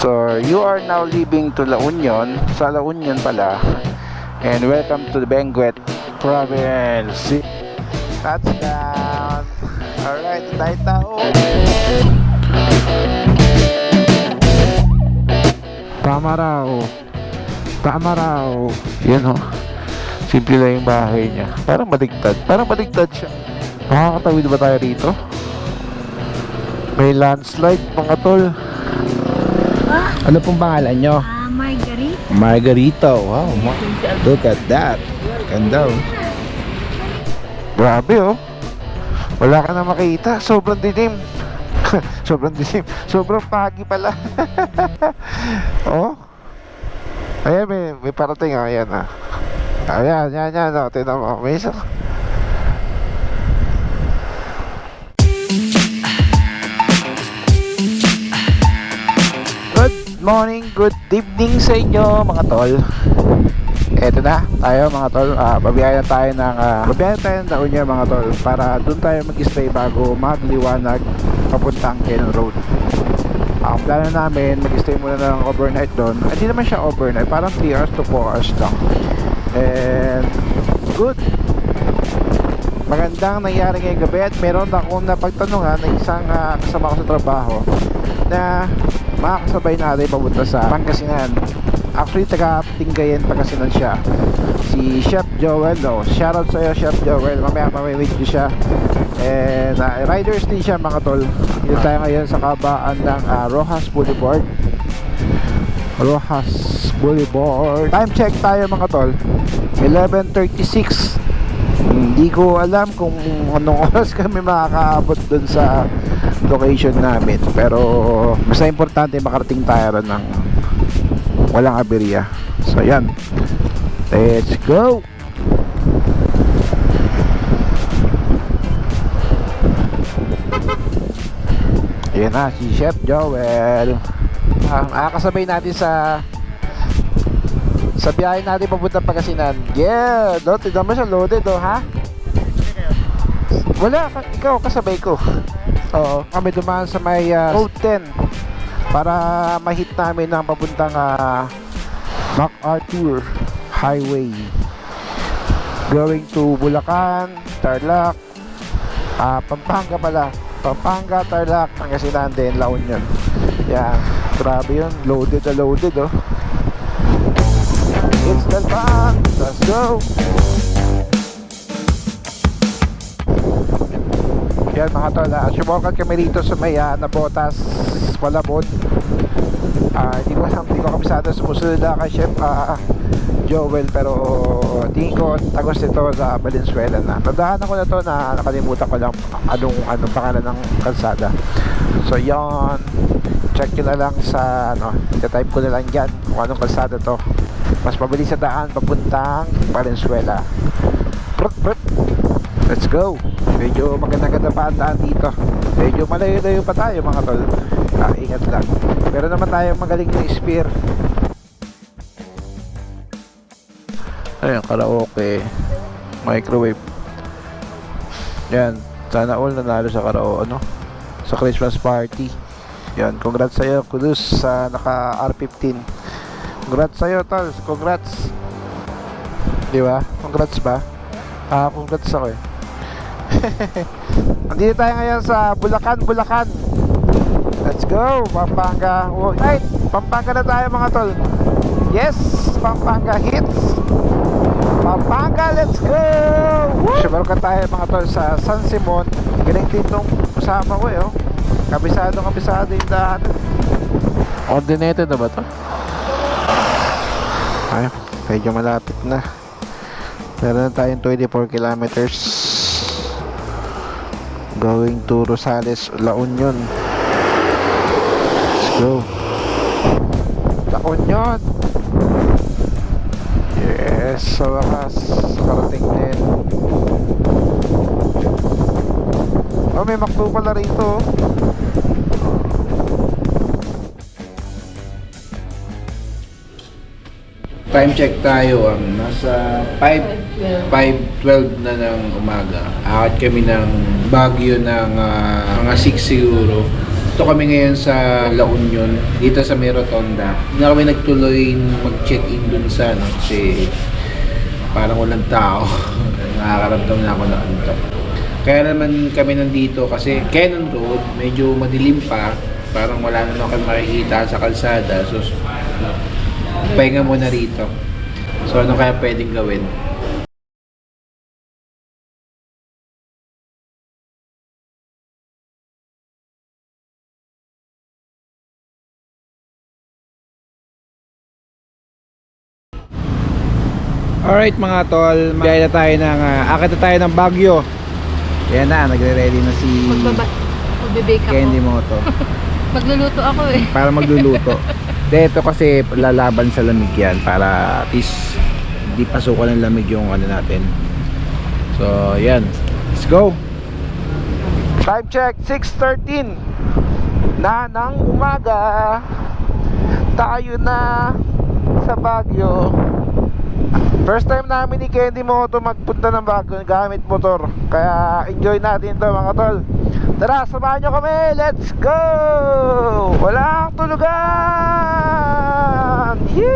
So, you are now leaving to La Union, sa La Union pala, and welcome to the Benguet Province. Touchdown! Alright, tayo tao! Tama raw! Tama raw! Yan o. Simple lang yung bahay niya. Parang maligtad siya. Makakatawid ba tayo rito? May landslide mga tol. Ano pong pangalan nyo? Margarita. Margarita. Wow. Look at that. Ganda oh. Grabe oh. Wala ka na makita. Sobrang dilim. Sobrang dilim. Sobrang pagi pala. Oh. Ayan may parating oh. Ayan ah. Ayan. Oh. Tignan mo. May isa. Morning, good evening sa inyo mga tol. Eto na tayo mga tol. Babiyahe tayo ng La Union mga tol, para dun tayo mag-stay bago magliwanag papuntang Cannon Road. Ang plano namin, mag-stay muna ng overnight doon. Hindi naman siya overnight, parang 3 hours to 4 hours lang. And good. Magandang nangyari ngayong gabi at meron akong napagtanungan na isang kasama ko sa trabaho na makakasabay natin papunta sa Pangasinan. Actually, taga-Tinggayan, Pangasinan siya. Si Chef Joel, no? Shoutout sa'yo, Chef Joel. Mamaya mamimit ko siya. And riders din siya mga tol. Dito tayo ngayon sa kabaan ng Rojas Boulevard. Rojas Boulevard. Time check tayo mga tol. 11:36. Hindi ko alam kung anong oras kami makakaabot dun sa location namin, pero basta importante makarating tayo ron ng walang aberya. So yan, let's go. Ayan na si Chef Joel. Kasabay natin sa biyahe natin papunta Pangasinan. Yeah, no, tignan mo siya loaded oh, ha? Wala, ikaw kasabay ko. Oo, kami dumaan sa may Road 10 para ma-hit namin ang papuntang MacArthur Highway going to Bulacan, Tarlac, Pampanga pala. Pampanga, Tarlac, Pangasinan din, La Union. Yan, grabe yun. Loaded na loaded oh. It's the van. Let's go. Yan mga tol, subukan kami rito sa may Nabotas, Malabon. Hindi ko kabisado sumusunod na kay Chef Joel, pero tingin ko tagos nito sa Valenzuela na. Nadahanan ko na to na nakalimutan ko lang anong pangalan ng kalsada. So yon, check nyo na lang sa type ko na lang dyan kung anong kalsada to. Mas mabilis sa daan papuntang Valenzuela. Let's go. Medyo maganda-ganda pa ang daan dito. Medyo malayo-layo pa tayo mga tol. Ingat lang. Pero naman tayo magaling na spear. Ayun, karaoke, microwave. Yan, sana all nanalo sa karaoke, sa Christmas party. Yan, congrats sa'yo, Kudus, sa naka R15. Congrats sa'yo, tol. Congrats. Di ba? Congrats ba? Congrats ako eh. Andito tayo ngayon sa Bulacan. Let's go, Pampanga. Right, Pampanga na tayo mga tol. Yes, Pampanga hits. Pampanga, let's go. Sumaro ka tayo mga tol sa San Simon. Galing din nung kasama ko eh. Kabisado yung daan. Ordinated na ba to? Ay, medyo malapit na. Meron na tayong 24 kilometers going to Rosales, La Union. Let's go. La Union. Yes, sa wakas karating din. Oh, may McDo pala rito. Time check tayo, nasa 5:12 na ng umaga. Akit kami ng Baguio ng mga 6 siguro. Ito kami ngayon sa La Union, dito sa may Rotonda. Hindi na kami nagtuloy mag-check-in dun sa ano, kasi parang walang tao. Nakakaramdam na ako ng antok. Kaya naman kami nandito kasi Cannon Road, medyo madilim pa. Parang wala naman kami makikita sa kalsada. So, pahinga muna rito. So, ano kaya pwedeng gawin? Alright mga tol, magbiyahe na tayo ng akit na tayo ng Baguio. Yan na, nagre-ready na si Magbibake ako. Candy Moto Magluluto ako eh. para magluluto. Dito kasi lalaban sa lamig yan para at least hindi pasukan ng lamig yung ano natin. So yan, let's go. Time check, 6:13 na ng umaga. Tayo na sa Baguio. First time namin ni Candy Moto magpunta ng Baguio gamit motor. Kaya enjoy natin to mga tol. Tara, samahan nyo kami. Let's go! Walang tulugan! Yee!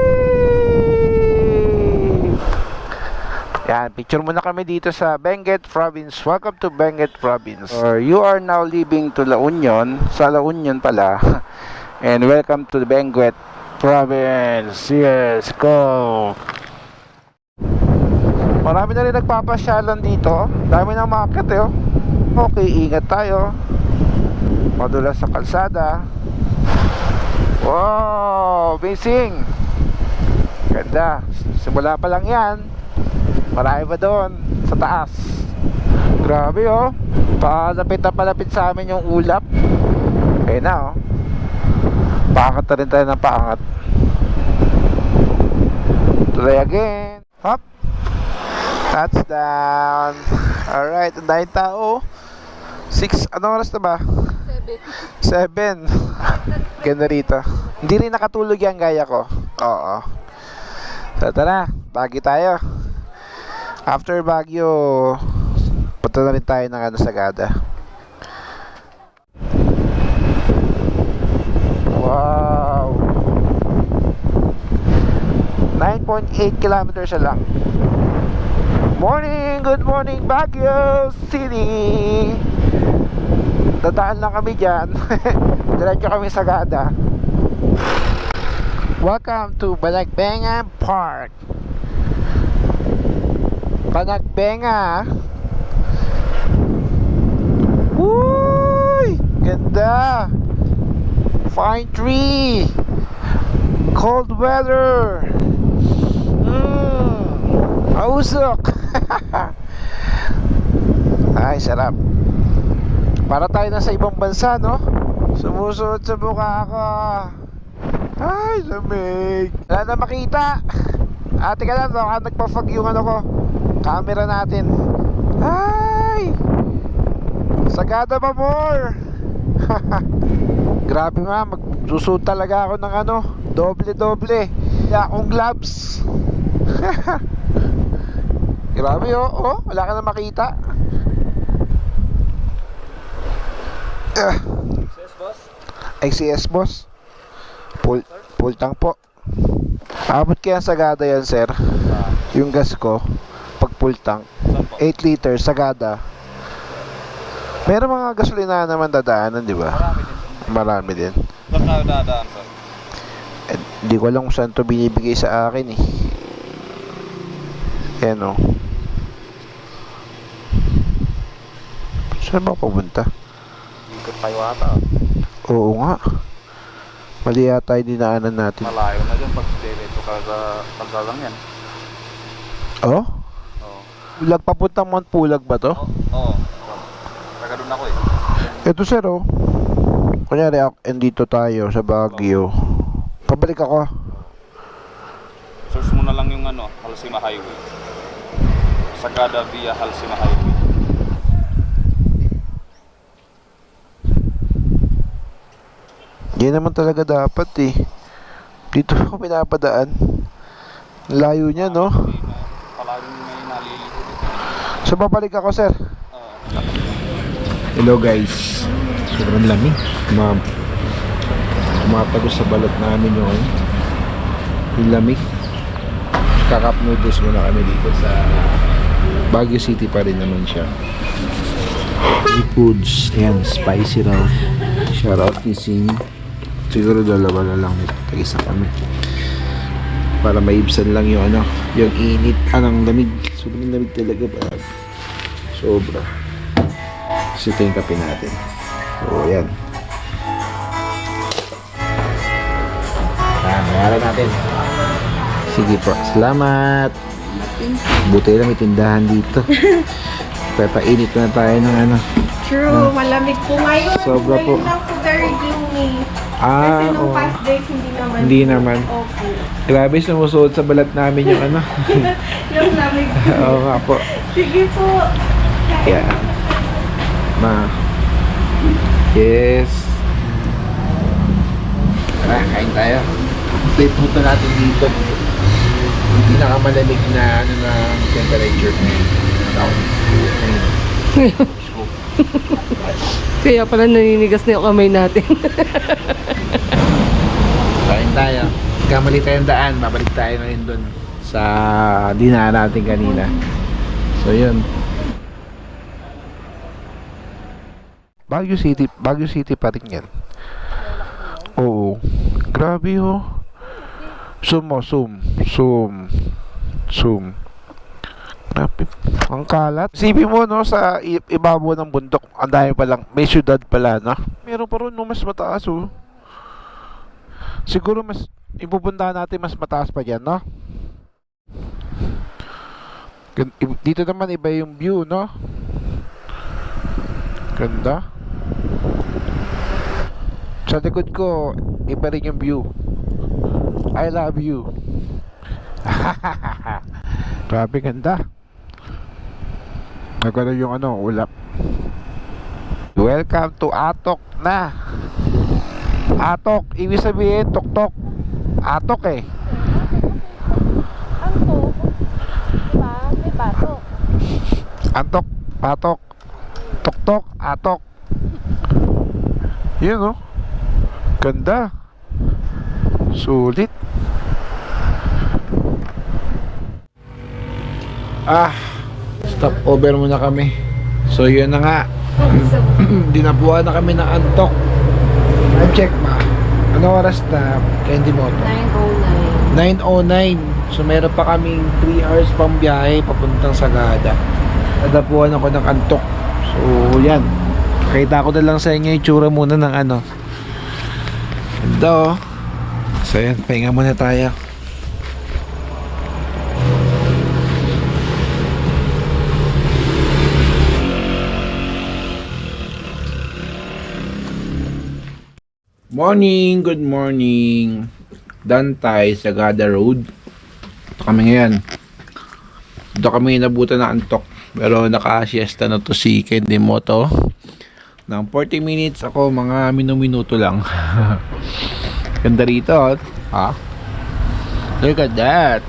Yan, picture muna kami dito sa Benguet Province. Welcome to Benguet Province. Or you are now leaving to La Union. Sa La Union pala. And welcome to the Benguet Province. Yes, go! Marami na rin nagpapasyalan dito. Dami ng market eh. Okay, ingat tayo. Madulas sa kalsada. Wow, amazing. Ganda. Simula pa lang yan. Marami pa doon sa taas. Grabe oh. Palapit na palapit sa amin yung ulap. Kaya na oh. Paangat na rin tayo ng paangat. Try again. Hop. Touchdown. Alright, ang dahil tao. 6, anong oras na ba? 7. Ganda rito. Hindi rin nakatulog yan gaya ko. Oo. So tara, Baguio tayo. After Baguio, punta na rin tayo ng ano, Sagada. Wow. 9.8 kilometers na lang. Morning! Good morning Baguio City! Dadaan lang kami dyan. Diretso kami sa Sagada. Welcome to Banagbenga Park. Banagbenga. Uy! Ganda! Fine tree! Cold weather! Ausok! Ay, sarap. Para tayo na sa ibang bansa, no? Sumusuot sa mukha ko. Ay, lamig. Wala na makita. Ate ka lang, baka nagpa-fog yung ano ko, camera natin. Ay! Sagada pa more! Grabe nga, magsusuot talaga ako ng ano, doble-doble. Wala akong gloves. Grabe oh, oh, wala ka na makita. XCS boss? XCS boss. Full tank po. Abot kaya Sagada yan sir. Yung gas ko pag full tank 8 liters Sagada. Meron mga gasolina naman dadaanan, di ba? Marami din. Saan tayo dadaan sir? Hindi ko alam kung saan to binibigay sa akin eh. Yan o. Saan ba pupunta? Ikot tayo ata. Oo nga. Mali yata yung dinaanan natin. Malayo na dyan pag diretso ka sa kalsadang yan. Oh? Oo. Pulag papuntang Mount Pulag ba to? Oo. Taga doon ako eh. Ito sir oh. Kunyari andito tayo sa Baguio. Pabalik ako. Search mo na lang yung ano, Halsima Highway. Sagada via Halsima Highway. Yan naman talaga dapat eh. Dito ako pinapadaan. Layo niya no? Palaging may nalilito dito. So babalik ako sir. Oo. Hello guys. Sobrang lamig. Tumatagos sa balat namin yung lamig. Kakap noodles muna kami dito sa Baguio City pa rin naman siya. Foods. Ayan, spicy raw. Shoutout Kising. Siguro dalawa na lang. Tag-isa kami. Para maibsan lang yung yung init. Anong lamig. Sobrang lamig talaga ba? Sobra. Kasi ito yung kape natin. So, ayan. Mayaran natin. Sige po. Salamat. Buti lang may tindahan dito. Papainit na tayo ng True, malamig po ngayon. Sobra po. Ngayon lang po very gloomy. Ah, Kasi nung oo. past days, hindi naman. Hindi naman. Opo. Grabe, sumusuot sa balat namin yung Yung lamig. Oo nga po. Sige po. Yeah. Yes. Tara, kain tayo. Plate food na natin dito. Yung pinakamalamig na na temperature ngayon. Kaya pala naninigas na yung kamay natin. Kain tayo. Kamali tayong daan. Babalik tayo ngayon dun sa dinaan natin kanina. So yun. Baguio City pa rin yan. Oo. Grabe oh. Zoom. Grabe. Ang kalat. Isipin mo no, sa ibabaw ng bundok, ang dami pa lang. May syudad pala, no? Meron pa rin no, mas mataas oh. Siguro mas ipupuntahan natin mas mataas pa dyan, no? Dito naman iba yung view, no? Ganda. Sa likod ko, iba rin yung view. I love you. Grabe ganda. Nagano yung ulap. Welcome to Atok na. Atok, ibig sabihin tuktok. Atok eh. Antok. Diba? May batok. Antok, patok, tuktok, atok. Yun oh. Ganda. Sulit. Stop over muna kami. So yun na nga. Dinapuan na kami ng antok. Time check ma. Ano oras na? Candy Moto? 9:09. So meron pa kaming 3 hours pang biyahe papuntang Sagada. Nadapuan ako ng antok. So yan. Kita ko na lang sa inyo yung tsura muna ng Ganda oh. So yan, pahinga muna tayo. Morning, good morning. Dantay, Sagada Road. Ito kami ngayon. Ito kami nabutan na antok. Pero naka-siesta na to si Candy Moto. Ng 40 minutes ako, mga minuto lang. Ganda rito, ha? Look at that.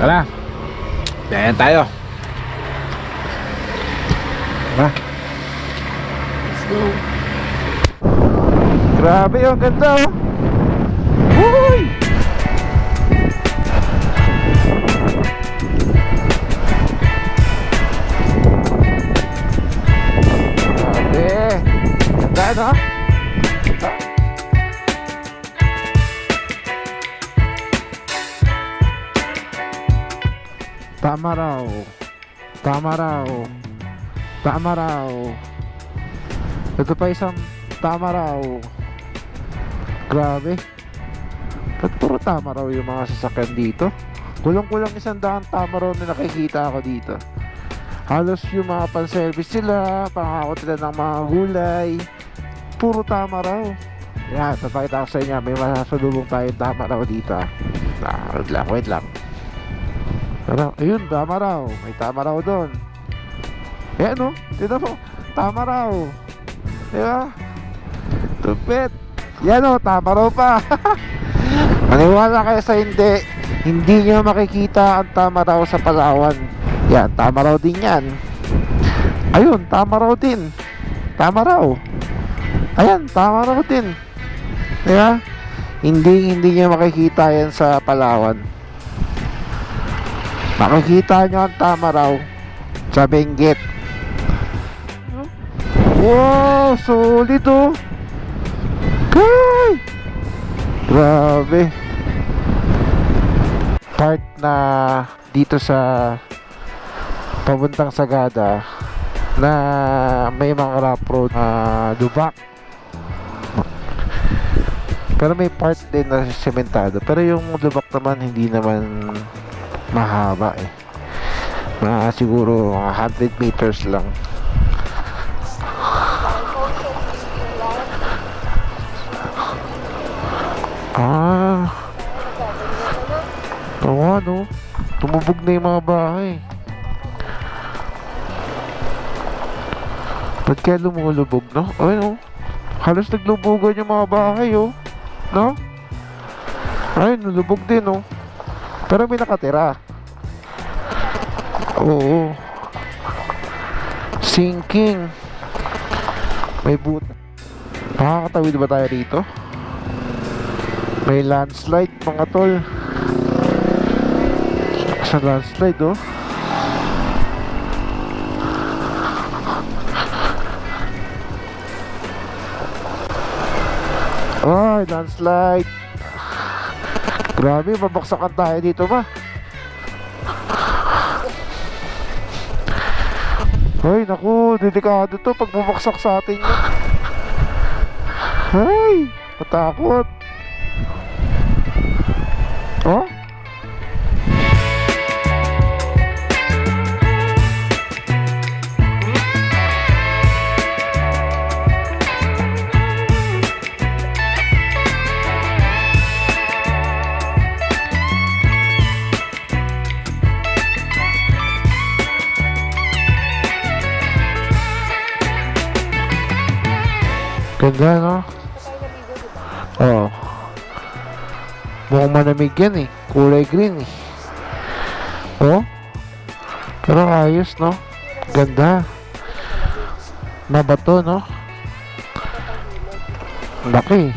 Tara. Ayan tayo. Tara. Let's go. Grabe yung ganda oh. Uy! Grabe. Ganda no? Tama raw. Ito pa isang tama raw. Grabe. Ba't puro tama raw yung mga sasakyan dito? Kulang-kulang 100 tama raw na nakikita ako dito. Halos yung mga pan-service sila, pangakot sila ng mga gulay. Puro tama raw. Yan, papakita ko sa inyo. May masasalubong tayo tama raw dito. Wait lang. Pero, ayun, tama raw. May tama raw doon. Ayan o, tignan mo. Tama raw. Diba? Tupit. Yan o, tama raw pa. Maniwala kayo sa hindi nyo makikita ang tama raw sa Palawan. Yan, tama raw din yan. Ayun, tama raw din. Tama raw. Ayan, tama raw din. Diba? Hindi nyo makikita yan sa Palawan. Makikita nyo ang tama raw sa Benguet. Wow, solid oh. Kay! Grabe. Part na dito sa pabuntang Sagada na may mga rough road lubak. Pero may part din na sementado. Pero yung lubak naman hindi naman mahaba eh. Siguro 100 meters lang. Oo, no? Tumubog na yung mga bahay. Ba't kaya lumulubog, no? Ay, no? Halos naglubugan yung mga bahay, oh. No? Ay, nalubog din, oh. Pero may nakatira. Oo. Sinking. May buta. Makakatawid ba tayo rito? May landslide, mga tol. Sa landslide, oh. Ay, landslide. Grabe, babaksakan tayo dito ba? Ay, naku, delikado to pag bumaksak sa atin yun. Ay, matakot. Oh? Ganda, no? Oo. Mukhang manamig yan eh. Kulay green eh. Oh? Pero ayos, no? Ganda. Mabato, no? Laki.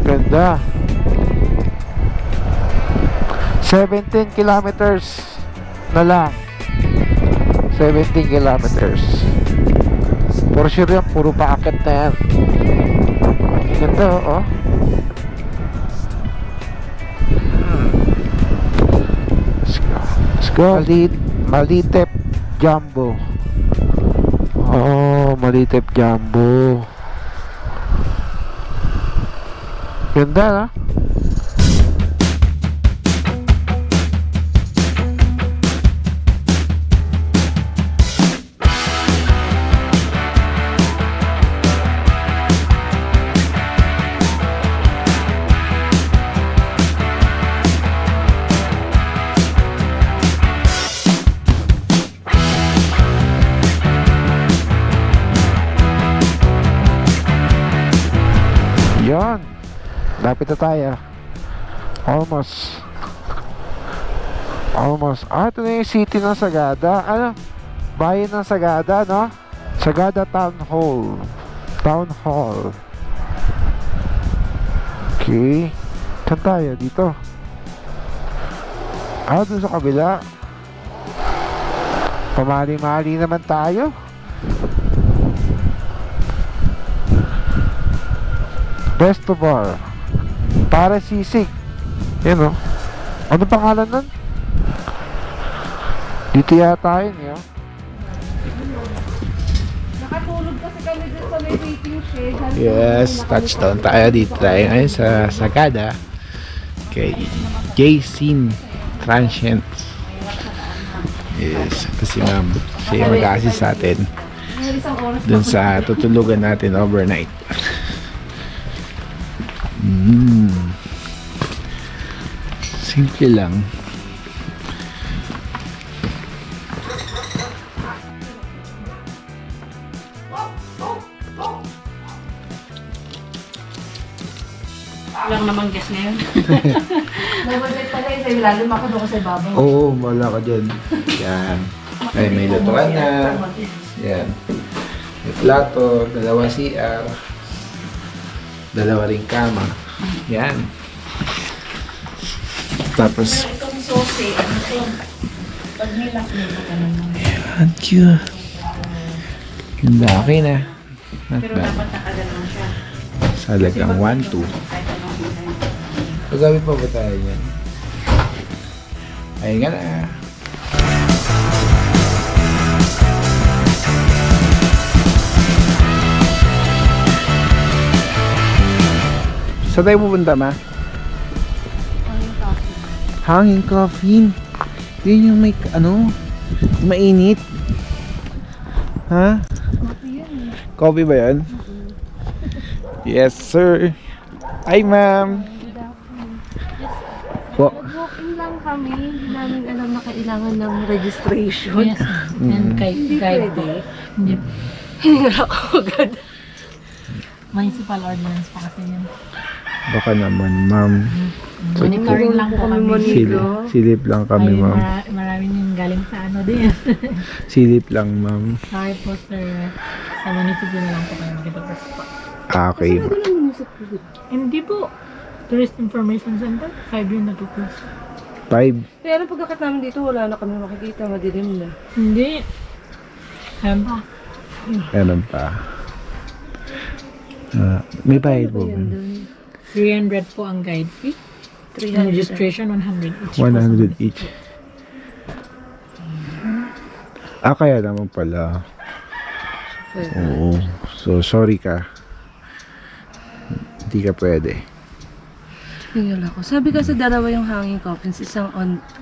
Ganda. 17 kilometers na lang. 17 kilometers. For sure yan, puro paakit na yan. Ganda, oh. Let's go. Malitep Jumbo. Oh, Malitep Jumbo. Ganda, na? Yan. Lapit na tayo. Almost. Ito na yung city ng Sagada. Ano? Bayan ng Sagada, no? Sagada Town Hall. Okay. Saan tayo? Dito. Doon sa kabila. Pamali-mali naman tayo. Resto Bar. Para sisig. Yan, o. Ano pangalan nun? Dito yata yun, yun. Nakatulog kasi kami dun sa may waiting shed. Yes, touchdown tayo dito tayo ngayon sa Sagada kay J-Scene Transient. Yes, ito si ma'am. Siya yung mag-assist sa atin dun sa tutulugan natin overnight. Simple lang. Lang naman guess ngayon. Nabagay pala yun sa'yo, lalo makano ko sa ibabaw. Oo, wala ka dyan. Yan. Ay, may lutuan na. Yan. May plato, dalawa CR. Dalawa ring kama. Yan. Tapos, Itong sauce ano to? Pag nilak nito ka naman. yan, cute. Yung laki na. Not Pero bad. dapat nakaganon siya. Salagang 1-2. Kahit anong gulay. Paggabi pa ba tayo yan? Ayun nga na. Saan tayo pupunta, ma? Hanging coffee. Yun yung may, ano, mainit. Ha? Coffee ba yan? Yes, sir. Hi, ma'am. Po. Nag-walk-in lang kami, hindi namin alam na kailangan ng registration. Yes. And guide day. Hindi. Hiningal ako agad. Municipal ordinance pa kasi yun. Baka naman, ma'am. Monitoring lang po kami. Silip lang kami, Ay, ma'am. Maraming yung galing sa ano din. Silip lang, ma'am. Sorry po sir. Sa municipal na lang po kayo magkita po. Okay, ma'am. Hindi po. Tourist Information Center. 5 yun nag-close. 5. Kaya nung pagkakat namin dito, wala na kami makikita, madilim na. Hindi. Ayan pa. Meron pa. May bayad po. Yun dun. 300 po ang guide fee. 300. Registration 100 each. 100 each. Kaya naman pala. Oo. So, sorry ka. Hindi ka pwede. Hiningal ako. Sabi kasi dalawa yung hanging coffins, isang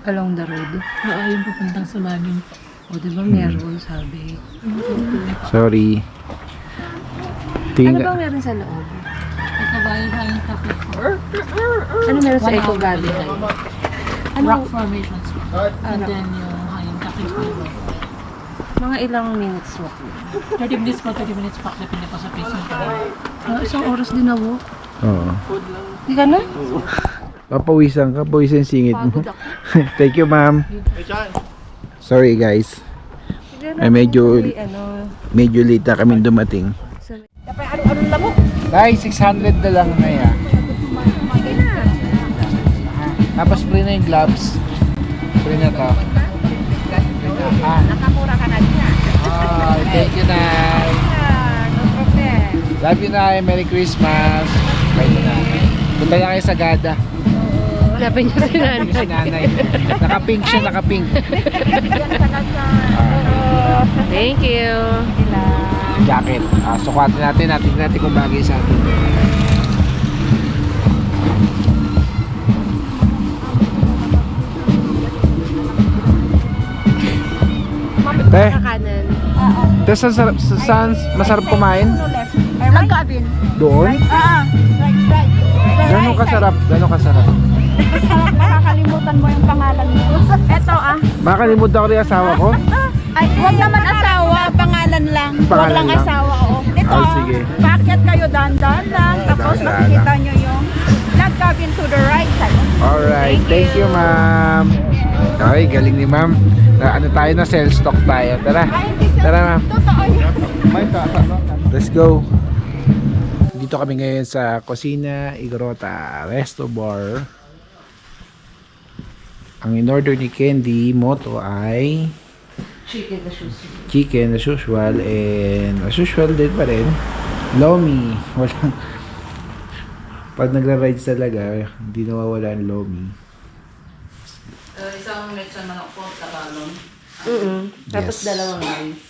along the road. Oo, yung pupuntang sa Laging po. O, di ba meron, sabi. Sorry. Ano Tingin bang meron sa loob? May kabayo sa yung cafe po. Ano meron sa 1 Eco hour Valley? guide. Ano? Rock formations po. And then yung hanging cafe po. Mga ilang minutes walk. 30 minutes po, 30 minutes pa. Depende po sa pacing po. Isang oras din na walk. Oo. Di ka na? Papawisan ka. Pawisan yung singit mo. Pagod ako. Thank you, ma'am. Sorry, guys. Sige Ay, medyo- kasi, ano, Medyo late na kami dumating. sa- Dahil 600 na lang na yan. Tapos free na yung gloves. Free na to. Nakamura ka na din ah. Thank you, Nay. No problem. Love you, Nay. Merry Christmas. Bye, Nay. Punta na kayo sa Gada. Hanapin niyo si nanay. Si Nanay. Naka-pink siya, naka-pink. Thank you. Jacket. Sukatin natin. Natin natin kung bagay sa atin. Te, Kanan. te, saan masarap kumain? Langkabin. Doon? Right. Gano'ng kasarap? Gano'ng kasarap? Makakalimutan mo yung pangalan mo. Eto ah. Makalimutan ko rin yung asawa ko? Ay, huwag naman asawa, pangalan lang. Huwag Pangalan lang lang? asawa, oo. Ito, Sige. paakyat kayo dahan-dahan lang. Tapos Dahan-dahan makikita nyo yung nag-cabin to the right side. Alright, thank you, ma'am. Okay, galing ni ma'am. Ano tayo na, sell stock tayo. Tara. Tara, ma'am. Totoo yun. Let's go. Dito kami ngayon sa Cocina Igrota Resto Bar. Ang in-order ni Candy Moto ay Chicken na sushi. chicken as usual, and as usual din pa rin lomi. Pag nagra-rides talaga, hindi nawawala ang lomi. Isang lechon manok po, tabalong. Tapos Yes. dalawang rice.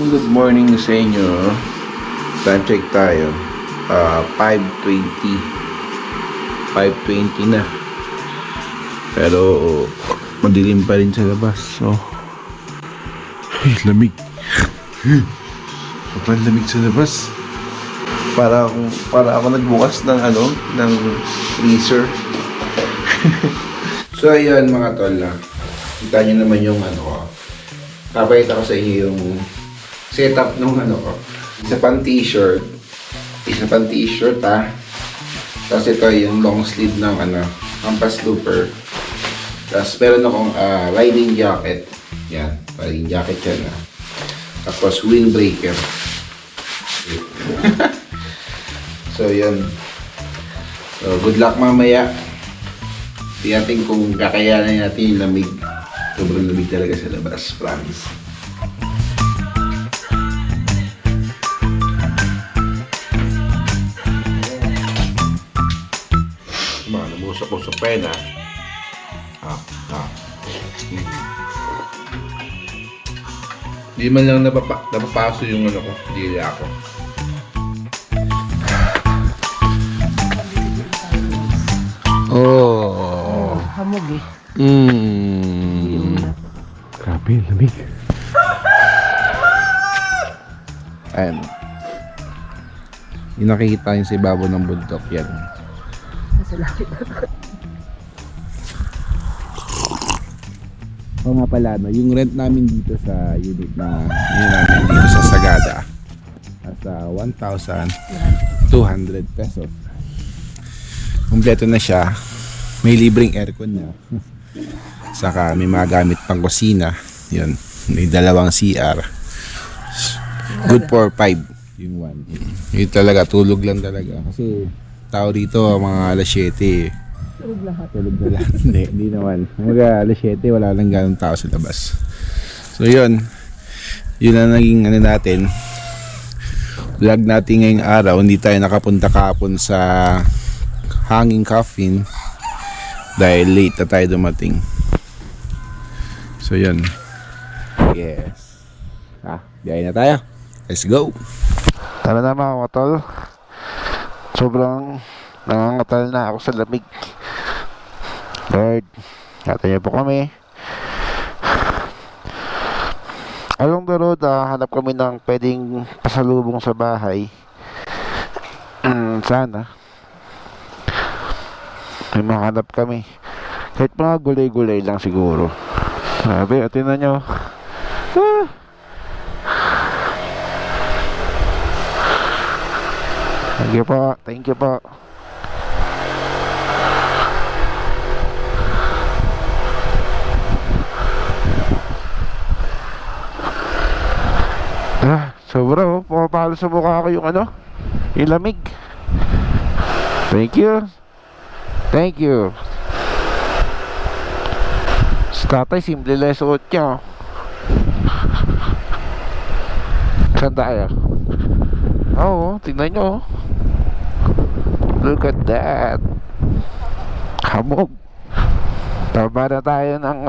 Good morning sa inyo. Time check tayo. 5:20. 5:20 na. Pero madilim pa rin sa labas. So, ay, lamig. Sobrang lamig sa labas. Para ako nagbukas ng ng freezer. So ayun mga tol, kita nyo naman yung papakita ko sa inyo yung setup nung ano ko. Isa pang t-shirt. Tapos ito yung long sleeve ng ano, Ampas Looper. Tapos meron akong riding jacket. Yan, riding jacket yan. Tapos windbreaker. So yun. So good luck mamaya. Tiyatin kung kakayanan natin yung lamig. Sobrang lamig talaga sa labas, promise. Namusok-usok pa yun, Di man lang napapaso yung ano ko, dila ko. Oh. Hamog eh. Grabe, lamig. Ayan. Yung nakikita yung sa ibabaw ng bundok, yan. Oo nga pala, no, yung rent namin dito sa unit na yun namin dito sa Sagada nasa 1,200 pesos. Kompleto na siya. May libreng aircon na. Saka may mga gamit pang kusina. Yun. May dalawang CR. Good for 5 yung one. Yun talaga, tulog lang talaga. Kasi tao dito mga alas 7. Tulog na lahat. Hindi naman. Mga alas 7, wala lang ganong tao sa labas. So yun. Yun na naging ano natin. Vlog natin ngayong araw. Hindi tayo nakapunta kahapon sa Hanging Coffin dahil late na tayo dumating. So yun. Yes. Biyahe na tayo. Let's go. Tara na mga katol. Sobrang nangangatal na ako sa lamig. Lord, natin niyo po kami. Along the road, hanap kami ng pwedeng pasalubong sa bahay. Sana may mahanap kami. Kahit mga gulay-gulay lang siguro. Sabi, atin na nyo. Thank you po. Thank you po. Sobra oh. Pumapalo sa mukha ko yung ano, yung lamig. Thank you. Thank you. Sa tatay, simple lang suot niya. Saan tayo? Oo, tingnan nyo. Look at that. Hamog. Taba na tayo ng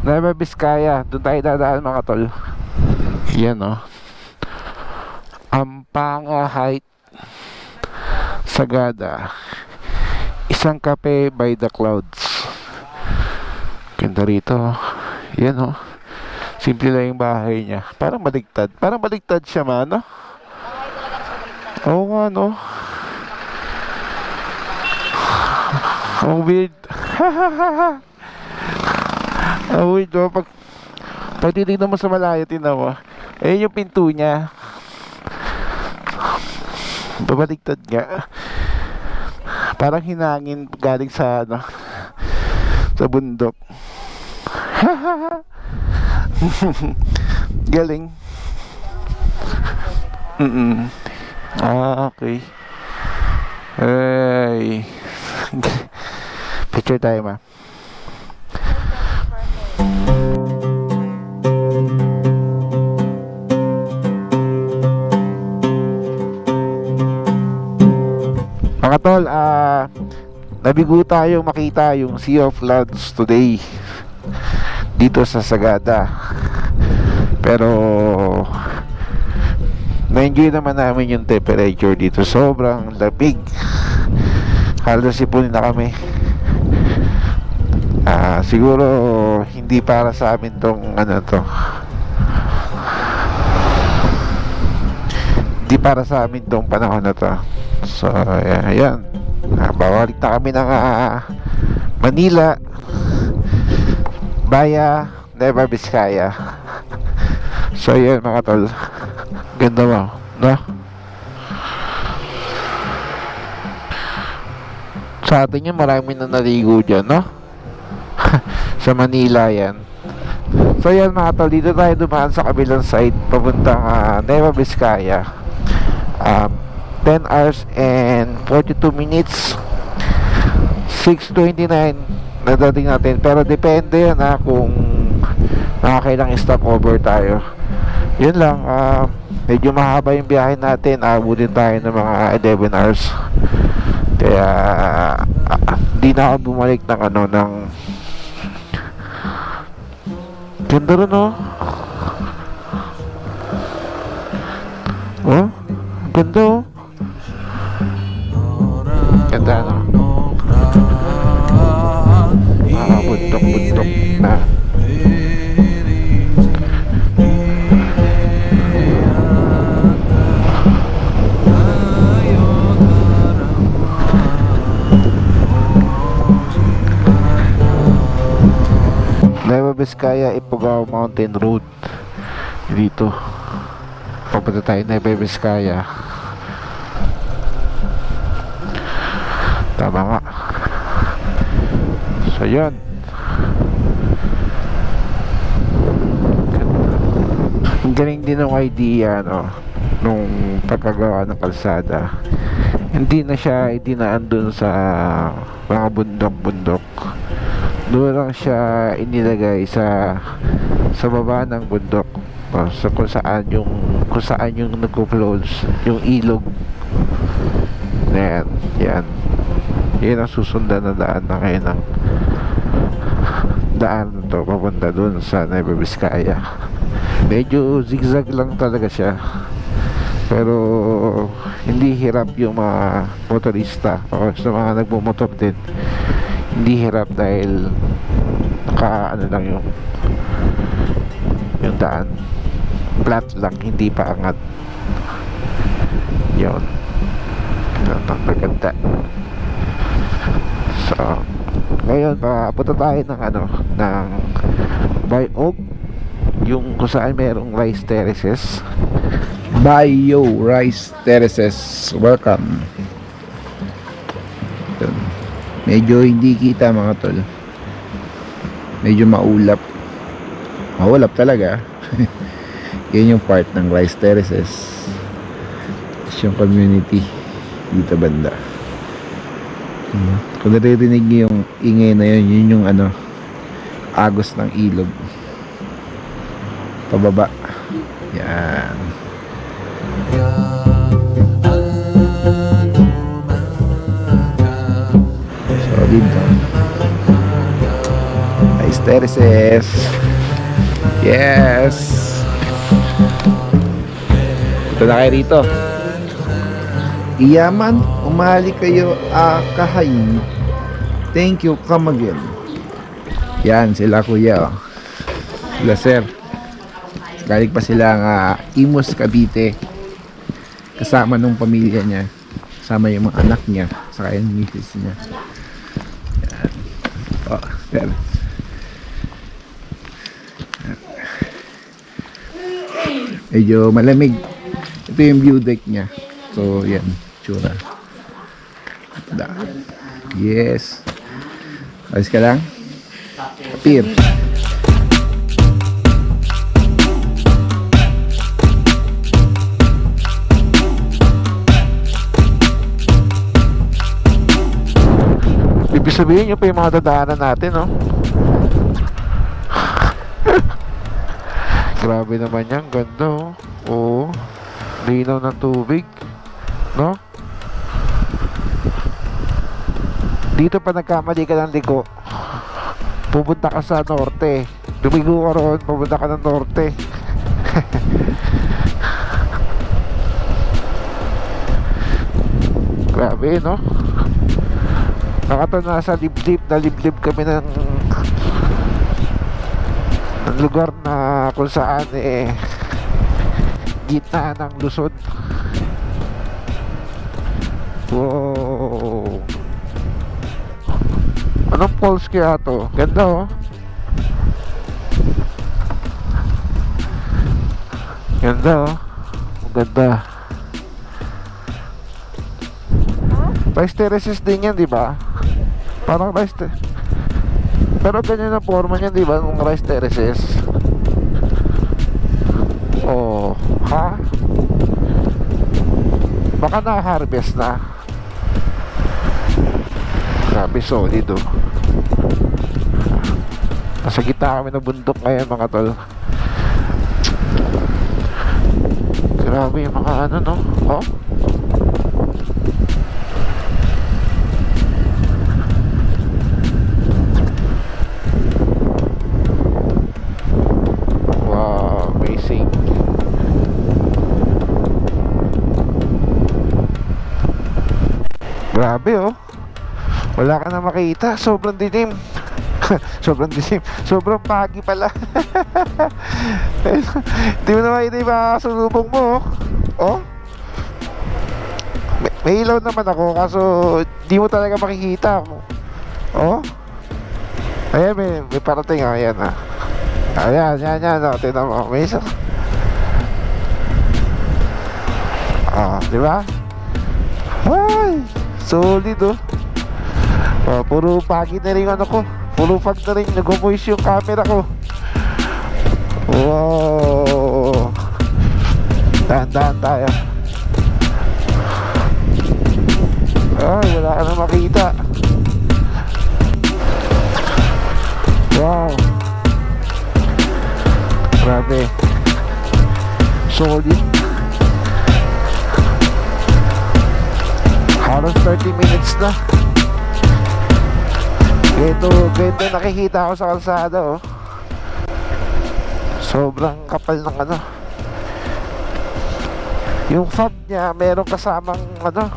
Nueva Vizcaya. Doon tayo dadaan mga tol. Yan o. Ampanga Height, Sagada. Isang kape by the clouds. Ganda rito. Yan o. Simple lang yung bahay niya. Parang baligtad. Parang baligtad siya man, no? Oo nga, no? Ang weird. Ang weird, no? Pag titignan mo sa malayo, tingnan mo. Eh, yung pinto niya. Babaligtad nga. Parang hinangin galing sa, ano, sa bundok. Galing. Okay. Hey. Picture tayo, ma. Mga tol, nabigo tayo makita yung Sea of Clouds today dito sa Sagada. Pero na-enjoy naman namin yung temperature dito. Sobrang lamig. Halos sipunin na kami. Siguro hindi para sa amin tong ano to. Hindi para sa amin tong panahon na to. So ayan. Babalik na kami ng Manila via Nueva Vizcaya. So yan mga tol, ganda mo, no? Sa atin yung marami na naligo dyan, no? Sa Manila yan. So yan mga tol, dito tayo dumaan sa kabilang side papuntang Nueva Vizcaya. 10 hours and 42 minutes, 6:29 nadating natin. Pero depende yan kung nakakailang stopover tayo. Yun lang, medyo mahaba yung biyahe natin. Abutin tayo ng mga 11 hours. Kaya di na ako bumalik ng ganda rin, oh. Oh, ganda, oh. Ganda, no? Buntok-buntok na. Nueva Vizcaya, Ifugao Mountain Road. Dito papunta tayo Nueva Vizcaya. Tama nga. So yun, ang galing din ng idea, no, nung pagkagawa ng kalsada. Hindi na siya idinaan dun sa mga bundok-bundok. Doon lang siya inilagay sa baba ng bundok, so kung saan yung nagko-flow yung ilog na yan ang susundan na daan na kayo ng daan na to papunta doon sa Nueva Vizcaya. Medyo zigzag lang talaga siya, pero hindi hirap yung mga motorista o sa mga nagmumotor din. Hindi hirap dahil lang yung daan flat lang, hindi pa angat. Yun, maganda. So ngayon papunta tayo ng Bayog, yung kung saan merong rice terraces. Bayo Rice Terraces, welcome. Yun. Medyo hindi kita mga tol, medyo maulap talaga. Yan yung part ng rice terraces. Tapos yung community dito banda. Kung naririnig niyo yung ingay na yun, yun yung agos ng ilog pababa. Yan. So dito rice terraces. Yes, ito na kayo rito. Iyaman, umali kayo kahayin. Thank you, come again. Yan sila kuya, oh. Sila sir, galing pa sila Imus, Cavite, kasama nung pamilya niya, kasama yung mga anak niya saka yung misis niya. Yan. Oh, sir. Medyo malamig. Ito yung view deck niya. So yan, tsura. Yes. Alis ka lang. Appear. Ibig sabihin nyo pa yung mga dadaanan natin, no? Grabe naman yan, ganda, oh. Oo, linaw ng tubig, no? Dito pa nagkamali ka ng liko, pupunta ka sa norte, lumigo ka roon, pupunta ka ng norte. Grabe, no? Nakato nasa liblib kami ng lugar na kung saan gitna ng Luzon. Wow, anong falls kaya to? Ganda, oh. Ganda oh. Ang ganda. Rice terraces din yan, di ba? Parang rice pero ganyan ang forma niyan, di ba? Nung rice terraces. Oh, ha? Baka na-harvest na. Grabe, solid oh. Nasa gitna kami ng bundok ngayon, mga tol. Grabe yung mga ano, no? Oh. Wow, amazing. Grabe oh. Wala ka na makita. Sobrang dilim. Sobrang dilim. Sobrang pagi pala. Hindi mo naman hindi makasulubong mo oh. May ilaw naman ako, kaso di mo talaga makikita. Oh. Ayan, may parating ah. Ayan ah. Ayan, yan oh. Tignan mo. May isa. Ah, di ba? Ay, solid oh. Oh, puro pagi na rin ano ko. Puro pag na rin nag-voice yung camera ko. Wow. Dahan-dahan tayo. Ay, wala ka na makita. Wow. Grabe. Solid. Halos 30 minutes na. Ito nakikita ko sa kalsada oh. Sobrang kapal ng ano. Yung fog niya meron kasamang ano,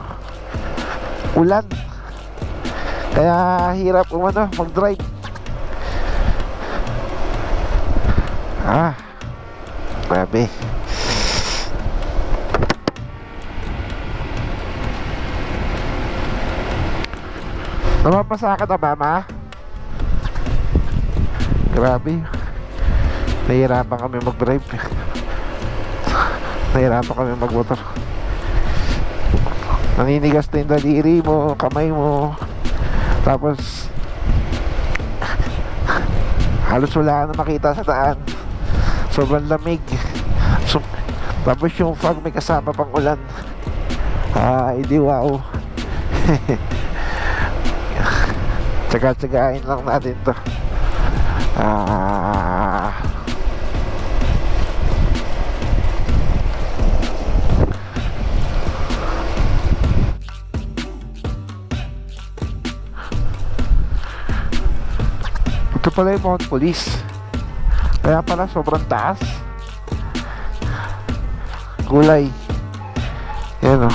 ulan. Kaya hirap mag-drive. Ah, grabe. Namapasa ka na ba, ma? Grabe. Nahihirapan kami mag-drive. Nahihirapan kami mag-motor. Naninigas na yung daliri mo, kamay mo. Tapos halos wala ka na makita sa daan. Sobrang lamig. Tapos yung fog may kasama pang ulan. Ah, hindi wow. Tsaga-tsagain lang natin to. Ito pala yung Mount Police. Kaya pala sobrang taas. Gulay. Yan o.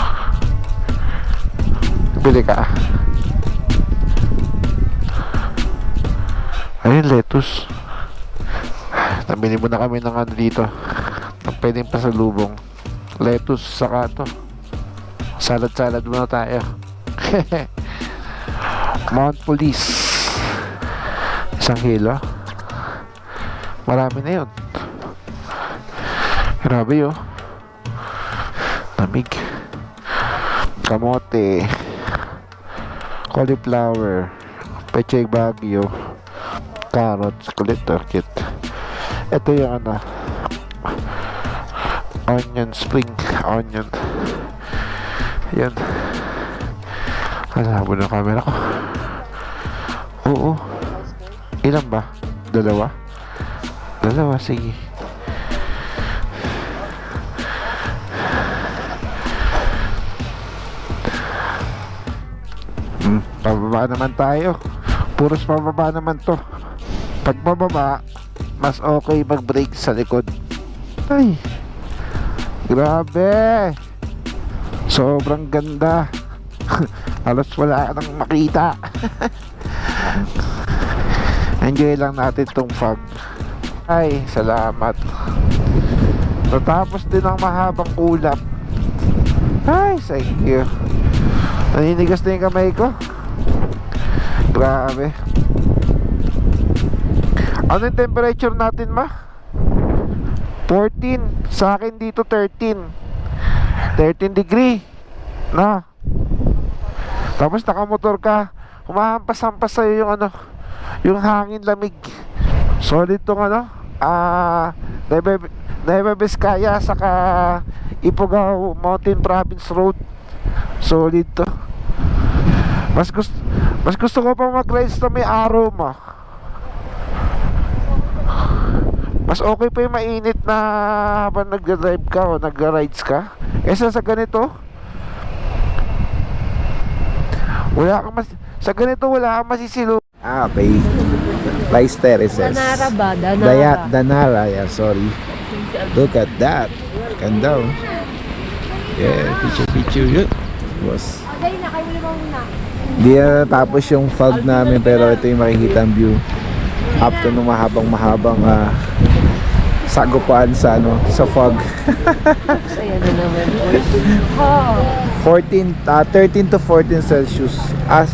Bili ka. Ayun, lettuce. Nabili muna kami ng ano dito, ng pwedeng pasalubong. Lettuce saka to. Salad muna tayo. Mount Police. 1 kilo. Marami na yun. Grabe yun. Lamig. Kamote. Cauliflower. Pechay Baguio. Carrots, kulit orchid. Ito yung ano, onion, spring onion. Yan. Malabo ng camera ko. Oo. Ilan ba? 2? 2, sige. Pababa naman tayo. Puros pababa naman to. Pag mababa, mas okay mag-brake sa likod. Ay, grabe. Sobrang ganda. Halos wala ka nang makita. Enjoy lang natin tong fog. Ay, salamat. Natapos din ang mahabang ulap. Ay, thank you. Naninigas na yung kamay ko. Grabe. Ano yung temperature natin, ma? 14. Sa akin dito 13. 13 degree. Na. Tapos nakamotor ka, humahampas-hampas sa'yo yung ano, yung hangin lamig. Solid tong ano, Nueva Vizcaya saka Ifugao Mountain Province Road. Solid to. Mas gusto ko pa mag-rides na may araw mo. Mas okay pa yung mainit na habang nag-drive ka o nag-rides ka. Kesa sa ganito, sa ganito wala kang masisilo. Okay. Rice terraces. Danara ba? Danara. Danara, yeah, sorry. Look at that. Ganda, oh. Yeah, picture. Yun. Boss. Di na tapos yung fog namin, pero ito yung makikita ang view. Up to nung mahabang sagupaan sa fog. Ayan na naman. 13 to 14 Celsius as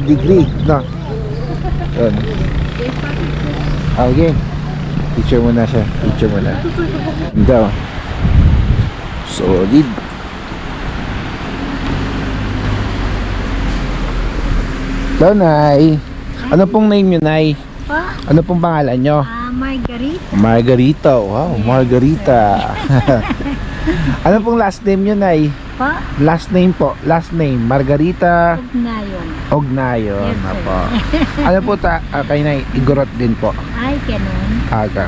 degree, no? Yun. Okay. Picture mo na siya. Ganda, oh. Solid. Hello, Nay. Ano pong name nyo, Nay? Ano pong pangalan nyo? Margarita. Margarita. Wow, Margarita. Ano pong last name nyo, Nay? Pa? Last name po. Last name. Margarita Ugnayon. Ognayon. Yes, sir. Apo. Ano po kay Nay? Igorot din po. Ay, ganun. Aga.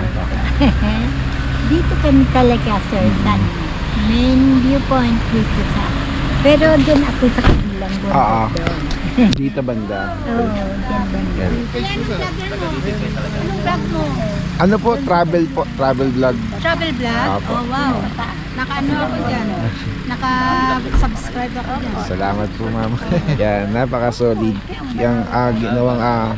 Dito kami talaga, sir. Main viewpoint dito sa. Pero doon ako sa kabilang Oo. bundok doon. Dito banda. Oo, dyan banda. Yan. Anong vlog mo? Ano po? Travel po. Travel vlog. Travel vlog? Apo. Oh, wow. Naka-ano ako dyan? Naka-subscribe ako dyan. Salamat po, ma'am. Yan, napaka-solid. Yung ginawang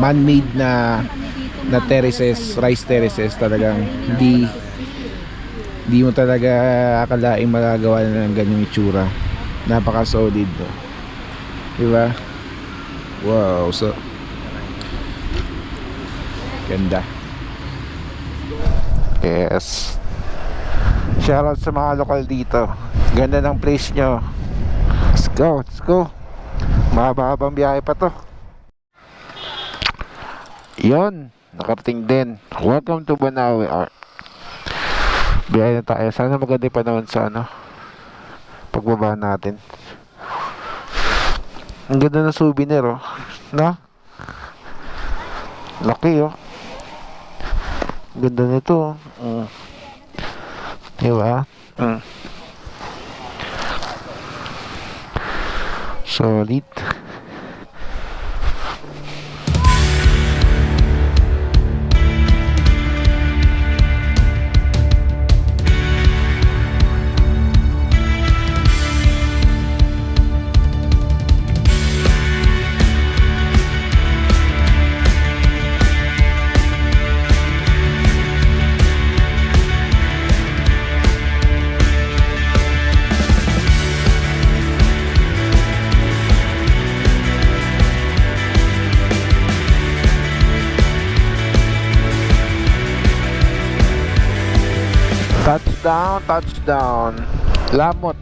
man-made na terraces, rice terraces, talagang hindi mo talaga akalaing magagawa na ng ganyang itsura. Napaka-solid to. Diba? Wow, so ganda. Yes. Shoutout sa mga lokal dito. Ganda ng place nyo. Let's go. Mahaba-habang biyahe pa to. Yon, nakarating din. Welcome to Banawe. Biyahe na tayo. Sana maganda yung panahon sa pagbaba natin. Ang ganda ng souvenir, oh. No? Laki, oh. Ang ganda nito, oh. Diba? Solid. Touchdown. Lamot.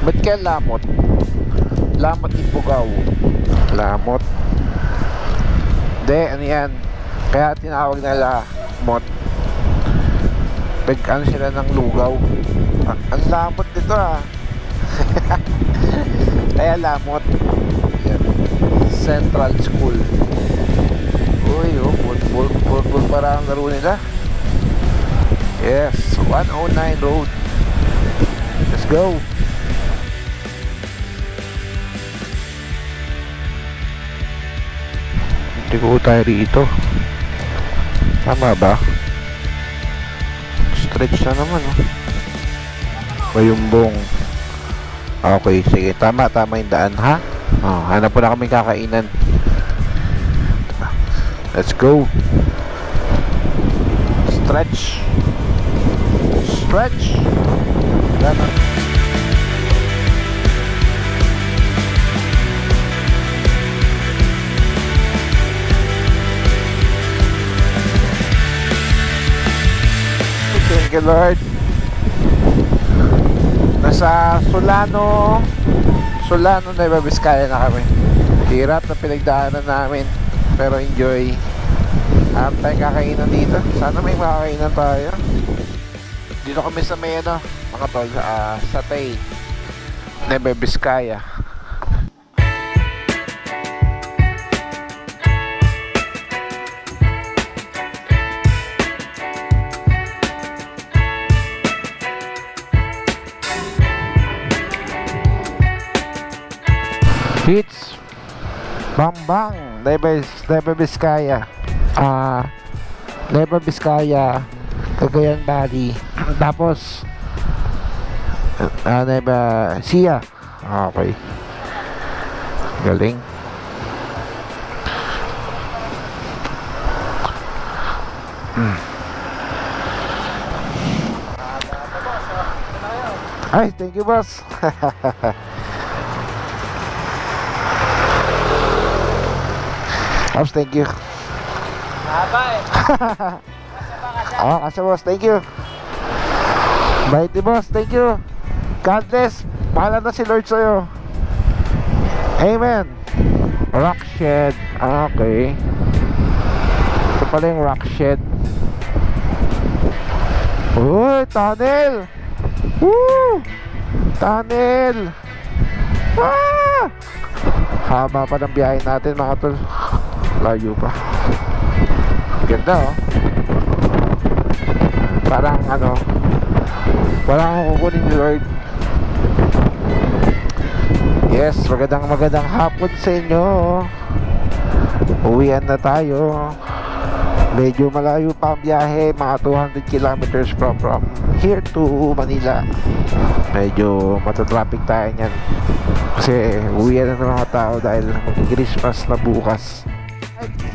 Ba't kaya Lamot? Lamot Ifugao. Lamot. Ano yan? Kaya tinawag nila Mot. Ano sila ng lugaw. Ang lamot dito, Kaya Lamot. Yan. Central School. Uy, football para ang laro nila. Yes, 109 road. Let's go. Hindi ko tayo rito. Tama ba? Stretch na naman, Bayumbong. Okay, sige. Tama yung daan, ha? Hanap po na kami kakainan. Let's go. Stretch. Ganun. Thank you, Lord. Nasa Solano, Nueva Vizcaya na kami. Hirap na pinagdaanan namin, pero enjoy. Harap tayong kakainan dito. Sana may makakainan tayo. Dito kami sa may mga tol, sa Tay, Nueva Vizcaya. Hits Bambang Nueva Vizcaya, Nueva Vizcaya, Cagayan Valley, tapos Nueva Ecija. Okay, galing. Ay, thank you, boss. Ops, thank you. Oh, kasi boss, thank you. Bait ni boss, thank you. God bless. Bahala na si Lord sa'yo. Amen. Rock shed. Okay. Ito pala yung rock shed. Uy, tunnel. Woo! Tunnel. Ah! Haba pa ng biyahe natin, mga tol. Layo pa. Ganda, oh. Parang parang kukunin ni Lord. Yes, magandang hapon sa inyo. Uwian na tayo. Medyo malayo pa ang biyahe, mga 200 kilometers from here to Manila. Medyo matatraffic tayo niyan, kasi uwian na ng mga tao dahil mag-Christmas na bukas.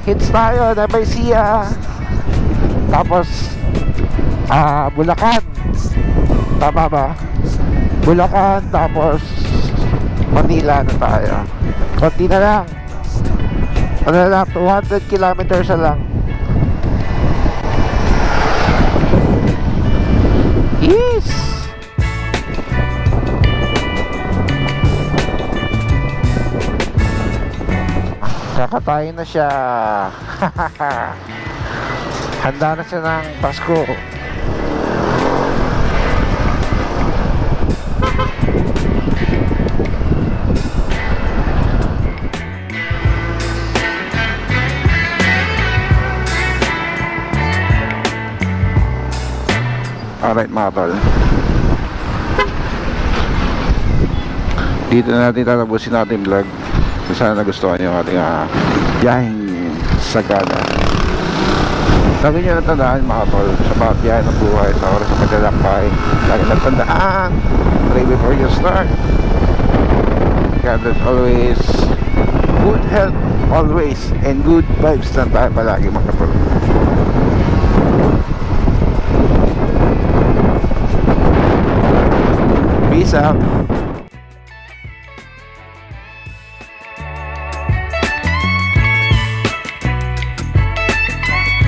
Hits tayo na may Ecija, tapos Bulacan, tama ba? Bulacan, tapos Manila na tayo. Konti na lang, 200 kilometers na lang. Yes! Kakatayin na siya. Handa na siya ng Pasko. Alright, mga tol, dito na natin tatapusin natin vlog. Sana nagustuhan nyo yung ating biyaheng sagada. Lagi nyo natandaan, mga tol, sa mga biyahe ng buhay, sa oras sa paglalakbay, lagi natandaan, pray before you start. God bless always. Good health always, and good vibes lang tayo palagi, mga tol. Peace out.